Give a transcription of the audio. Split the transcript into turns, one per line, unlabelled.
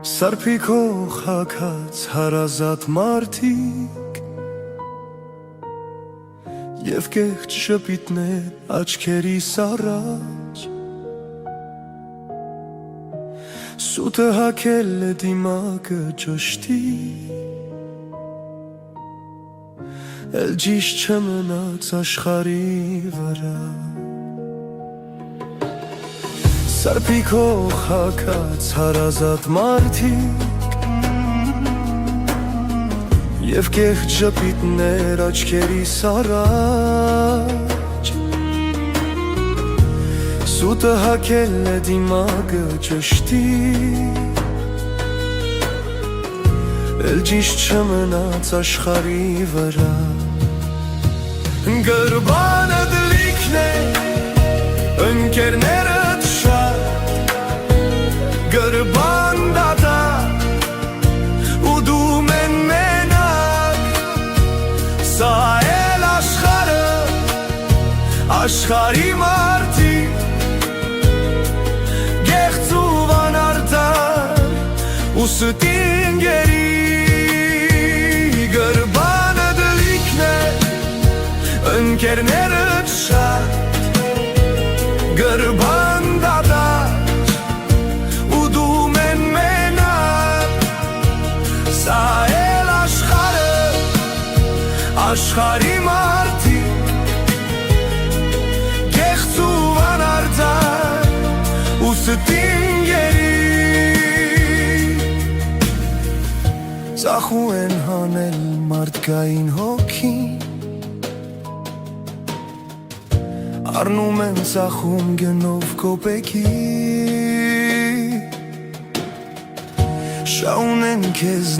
Սարփիքող հագած հարազատ մարդիկ Եվ կեղջ շպիտներ աչքերիս առաջ Սուտը հագել է դիմակը ճշտի Էլ ճիշտ չմնաց աշխարհի վրա Սարփիքող հագած հարազատ մարդիկ Եվ կեղջ ժպիտներ աչքերիս առաջ Սուտը հագել է դիմակը ճշտի Էլ ճիշտ չմնաց աշխարհի վրա Գրբանը դլիքն է ընկերներդ շատ Գրբան դատա ու դու մեն մենակ Սա էլ աշխարհը աշխարհի մարդիկ Գեղձ ու վանարտար ու ստինգերի Գրբանը դլիքն է ընկերներդ շատ Գրբան դատար ու դու մեն մենակ Սա էլ աշխարհը աշխարհի մարդիկ Գեղձ ու վանարտար ու ստինգերի Ծախու են հանել մարդկային հոգին Առնում են ծախում գնով կոպեկի Շահուն են քեզ